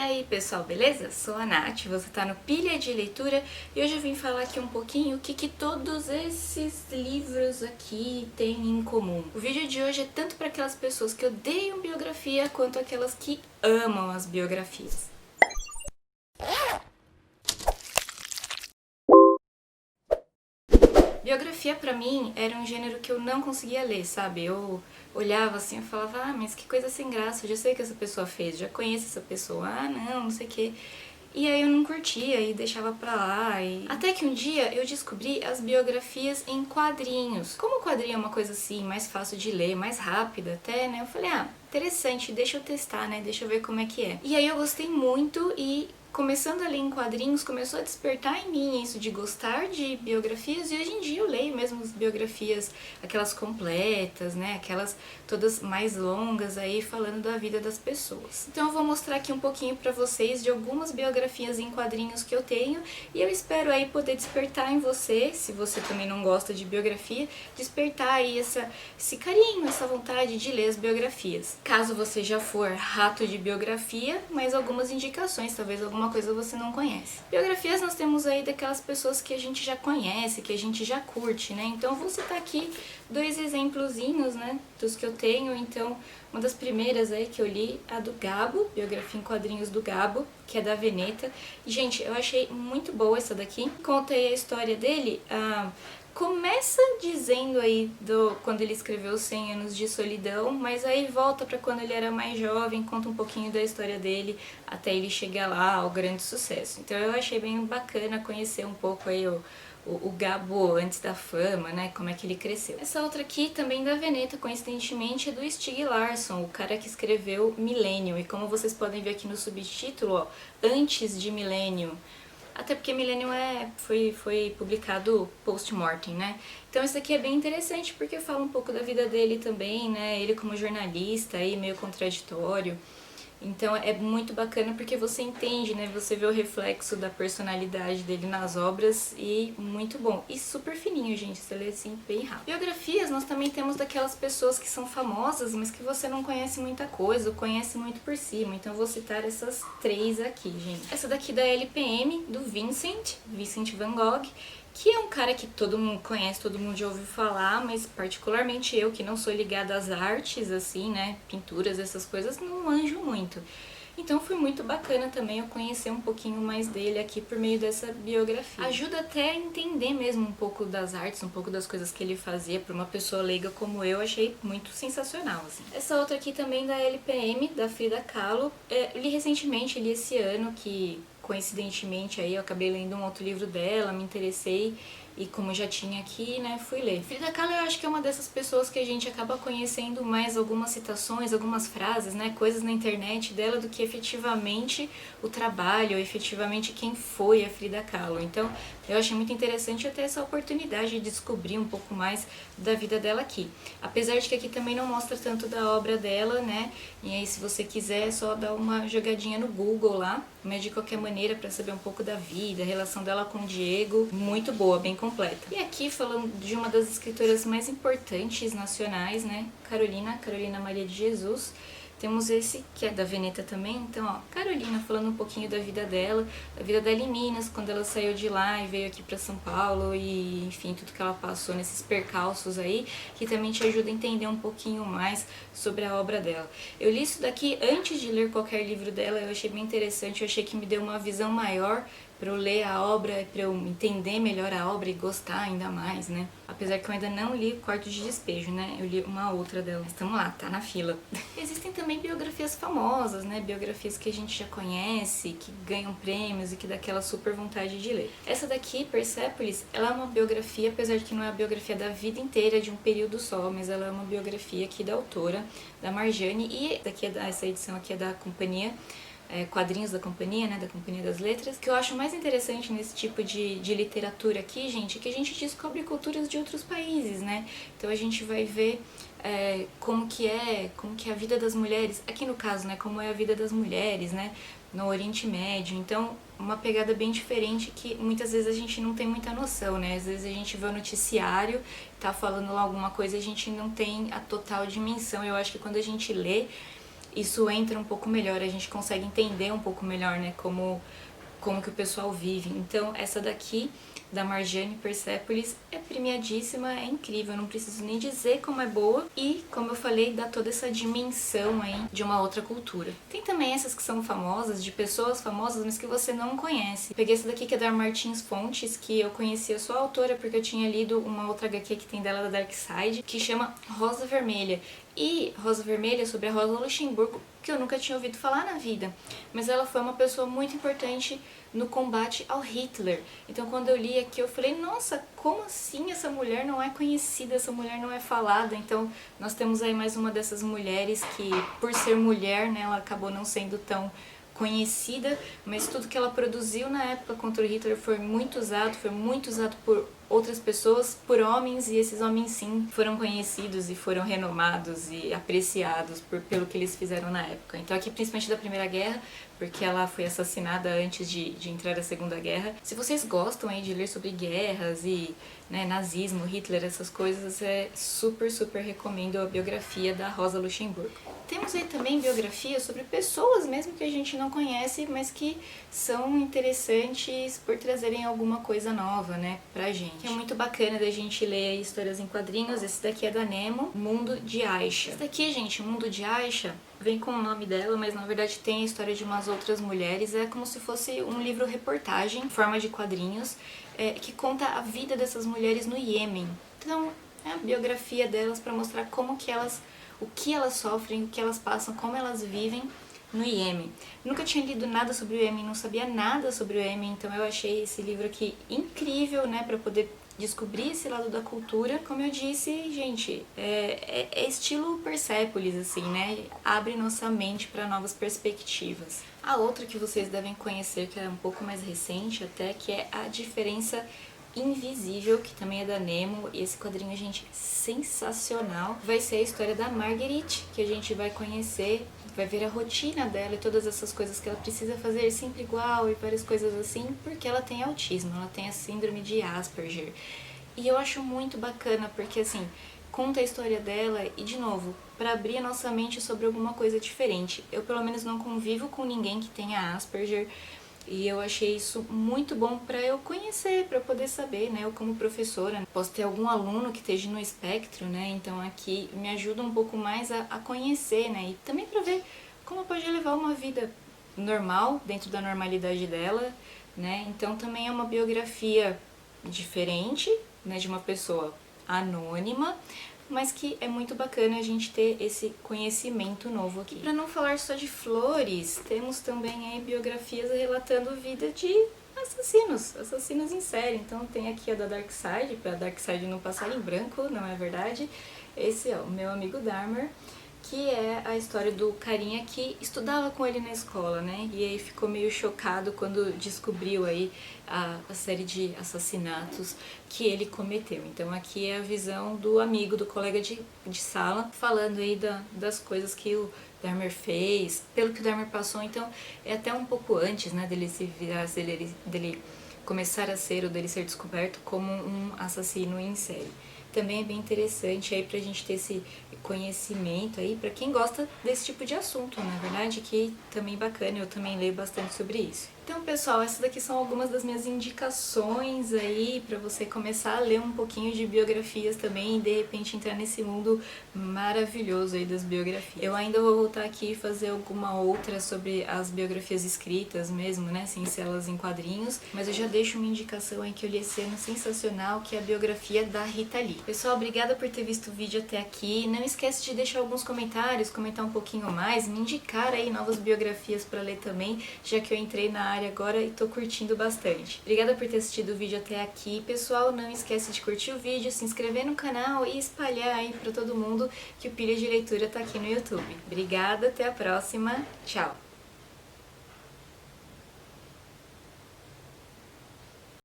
aí pessoal, beleza? Sou a Nath, você tá no Pilha de Leitura e hoje eu vim falar aqui um pouquinho o que todos esses livros aqui têm em comum. O vídeo de hoje é tanto para aquelas pessoas que odeiam biografia quanto aquelas que amam as biografias. Biografia pra mim era um gênero que eu não conseguia ler, sabe? Eu olhava assim e falava, mas que coisa sem graça, eu já sei o que essa pessoa fez, já conheço essa pessoa, não sei o que. E aí eu não curtia e deixava pra lá. Até que um dia eu descobri as biografias em quadrinhos. Como o quadrinho é uma coisa assim, mais fácil de ler, mais rápida até, né? Eu falei, interessante, deixa eu testar, né? Deixa eu ver como é que é. E aí eu gostei muito e começando a ler em quadrinhos, começou a despertar em mim isso de gostar de biografias e hoje em dia eu leio mesmo as biografias, aquelas completas, né, aquelas todas mais longas aí falando da vida das pessoas. Então eu vou mostrar aqui um pouquinho pra vocês de algumas biografias em quadrinhos que eu tenho e eu espero aí poder despertar em você, se você também não gosta de biografia, despertar aí esse carinho, essa vontade de ler as biografias. Caso você já for rato de biografia, mais algumas indicações, talvez alguma coisa você não conhece. Biografias nós temos aí daquelas pessoas que a gente já conhece, que a gente já curte, né? Então eu vou citar aqui dois exemplozinhos, né, dos que eu tenho. Então, uma das primeiras aí que eu li, a do Gabo, biografia em quadrinhos do Gabo, que é da Veneta. E, gente, eu achei muito boa essa daqui. Contei a história dele, começa dizendo aí quando ele escreveu 100 anos de solidão, mas aí volta para quando ele era mais jovem, conta um pouquinho da história dele até ele chegar lá ao grande sucesso. Então eu achei bem bacana conhecer um pouco aí o Gabo antes da fama, né, como é que ele cresceu. Essa outra aqui, também da Veneta, coincidentemente, é do Stieg Larsson, o cara que escreveu Millennium. E como vocês podem ver aqui no subtítulo, ó, Antes de Millennium. Até porque Millennium foi publicado post-mortem, né? Então isso aqui é bem interessante porque fala um pouco da vida dele também, né? Ele como jornalista aí, meio contraditório. Então é muito bacana porque você entende, né? Você vê o reflexo da personalidade dele nas obras e muito bom. E super fininho, gente, você lê assim bem rápido. Biografias nós também temos daquelas pessoas que são famosas, mas que você não conhece muita coisa, ou conhece muito por cima. Então eu vou citar essas três aqui, gente. Essa daqui da LPM, do Vincent Van Gogh, que é um cara que todo mundo conhece, todo mundo já ouviu falar, mas particularmente eu, que não sou ligada às artes, assim, né, pinturas, essas coisas, não manjo muito. Então foi muito bacana também eu conhecer um pouquinho mais dele aqui por meio dessa biografia. Ajuda até a entender mesmo um pouco das artes, um pouco das coisas que ele fazia. Para uma pessoa leiga como eu, achei muito sensacional, assim. Essa outra aqui também da LPM, da Frida Kahlo, li recentemente, li esse ano, que coincidentemente aí eu acabei lendo um outro livro dela, me interessei e como já tinha aqui, né, fui ler. Frida Kahlo eu acho que é uma dessas pessoas que a gente acaba conhecendo mais algumas citações, algumas frases, né, coisas na internet dela do que efetivamente o trabalho, ou efetivamente quem foi a Frida Kahlo. Então eu achei muito interessante eu ter essa oportunidade de descobrir um pouco mais da vida dela aqui. Apesar de que aqui também não mostra tanto da obra dela, né, e aí se você quiser é só dar uma jogadinha no Google lá, mas de qualquer maneira para saber um pouco da vida, a relação dela com o Diego, muito boa, bem completa. E aqui falando de uma das escritoras mais importantes nacionais, né, Carolina Maria de Jesus. Temos esse, que é da Veneta também, então, ó, Carolina falando um pouquinho da vida dela em Minas, quando ela saiu de lá e veio aqui pra São Paulo e, enfim, tudo que ela passou nesses percalços aí, que também te ajuda a entender um pouquinho mais sobre a obra dela. Eu li isso daqui antes de ler qualquer livro dela, eu achei bem interessante, eu achei que me deu uma visão maior para eu ler a obra, para eu entender melhor a obra e gostar ainda mais, né? Apesar que eu ainda não li Quarto de Despejo, né? Eu li uma outra dela. Mas estamos lá, tá na fila. Existem também biografias famosas, né? Biografias que a gente já conhece, que ganham prêmios e que dá aquela super vontade de ler. Essa daqui, Persépolis, ela é uma biografia, apesar de que não é a biografia da vida inteira, de um período só, mas ela é uma biografia aqui da autora, da Marjane, e essa edição aqui é da companhia Quadrinhos da Companhia, né, da Companhia das Letras. O que eu acho mais interessante nesse tipo de literatura aqui, gente, é que a gente descobre culturas de outros países, né? Então a gente vai ver como que é a vida das mulheres, aqui no caso, né, como é a vida das mulheres, né, no Oriente Médio. Então, uma pegada bem diferente que muitas vezes a gente não tem muita noção, né? Às vezes a gente vê o noticiário, tá falando lá alguma coisa, a gente não tem a total dimensão. Eu acho que quando a gente lê, isso entra um pouco melhor, a gente consegue entender um pouco melhor, né, como que o pessoal vive. Então, essa daqui, da Marjane Persepolis, é premiadíssima, é incrível, eu não preciso nem dizer como é boa. E, como eu falei, dá toda essa dimensão aí de uma outra cultura. Tem também essas que são famosas, de pessoas famosas, mas que você não conhece. Peguei essa daqui que é da Martins Fontes, que eu conhecia só a autora porque eu tinha lido uma outra HQ que tem dela da Dark Side, que chama Rosa Vermelha. E Rosa Vermelha, sobre a Rosa Luxemburgo, que eu nunca tinha ouvido falar na vida. Mas ela foi uma pessoa muito importante no combate ao Hitler. Então quando eu li aqui eu falei, nossa, como assim essa mulher não é conhecida, essa mulher não é falada? Então nós temos aí mais uma dessas mulheres que, por ser mulher, né, ela acabou não sendo tão conhecida, mas tudo que ela produziu na época contra o Hitler foi muito usado por outras pessoas, por homens, e esses homens sim foram conhecidos e foram renomados e apreciados pelo que eles fizeram na época. Então aqui principalmente da Primeira Guerra, porque ela foi assassinada antes de entrar a Segunda Guerra. Se vocês gostam aí de ler sobre guerras e, né, nazismo, Hitler, essas coisas, super recomendo a biografia da Rosa Luxemburgo. Temos aí também biografias sobre pessoas mesmo que a gente não conhece, mas que são interessantes por trazerem alguma coisa nova, né, pra gente. É muito bacana da gente ler histórias em quadrinhos. Esse daqui é da Nemo, Mundo de Aisha. Esse daqui, gente, Mundo de Aisha, vem com o nome dela, mas na verdade tem a história de umas outras mulheres. É como se fosse um livro-reportagem, em forma de quadrinhos, que conta a vida dessas mulheres no Iêmen. Então, é a biografia delas para mostrar como que elas, o que elas sofrem, o que elas passam, como elas vivem no Iêmen. Nunca tinha lido nada sobre o Iêmen, não sabia nada sobre o Iêmen, então eu achei esse livro aqui incrível, né, para poder descobrir esse lado da cultura. Como eu disse, gente, é estilo Persepolis, assim, né? Abre nossa mente para novas perspectivas. A outra que vocês devem conhecer, que é um pouco mais recente até, que é A Diferença Invisível, que também é da Nemo, e esse quadrinho, gente, sensacional. Vai ser a história da Marguerite, que a gente vai conhecer, vai ver a rotina dela e todas essas coisas que ela precisa fazer sempre igual e várias coisas assim, porque ela tem autismo, ela tem a síndrome de Asperger. E eu acho muito bacana, porque assim, conta a história dela e, de novo, para abrir a nossa mente sobre alguma coisa diferente. Eu, pelo menos, não convivo com ninguém que tenha Asperger, e eu achei isso muito bom para eu conhecer, para eu poder saber, né? Eu como professora, posso ter algum aluno que esteja no espectro, né? Então aqui me ajuda um pouco mais a conhecer, né? E também para ver como pode levar uma vida normal, dentro da normalidade dela, né? Então também é uma biografia diferente, né? De uma pessoa anônima, mas que é muito bacana a gente ter esse conhecimento novo aqui. Para não falar só de flores, temos também aí biografias relatando a vida de assassinos em série. Então tem aqui a da Darkseid, para a Darkseid não passar em branco, não é verdade? Esse é o Meu Amigo Dahmer, que é a história do carinha que estudava com ele na escola, né? E aí ficou meio chocado quando descobriu aí a série de assassinatos que ele cometeu. Então aqui é a visão do amigo, do colega de sala, falando aí das coisas que o Dahmer fez, pelo que o Dahmer passou. Então é até um pouco antes, né, dele se virar, dele começar a ser, ou dele ser descoberto como um assassino em série. Também é bem interessante aí pra gente ter esse conhecimento aí, pra quem gosta desse tipo de assunto, na verdade, que também bacana, eu também leio bastante sobre isso. Então, pessoal, essas daqui são algumas das minhas indicações aí pra você começar a ler um pouquinho de biografias também e de repente entrar nesse mundo maravilhoso aí das biografias. Eu ainda vou voltar aqui e fazer alguma outra sobre as biografias escritas mesmo, né, sem ser elas em quadrinhos, mas eu já deixo uma indicação aí que eu li esse ano sensacional, que é a biografia da Rita Lee. Pessoal, obrigada por ter visto o vídeo até aqui. Não esquece de deixar alguns comentários, comentar um pouquinho mais, me indicar aí novas biografias pra ler também, já que eu entrei na área agora e tô curtindo bastante. Obrigada por ter assistido o vídeo até aqui. Pessoal, não esquece de curtir o vídeo, se inscrever no canal e espalhar aí pra todo mundo que o Pilha de Leitura tá aqui no YouTube. Obrigada, até a próxima. Tchau!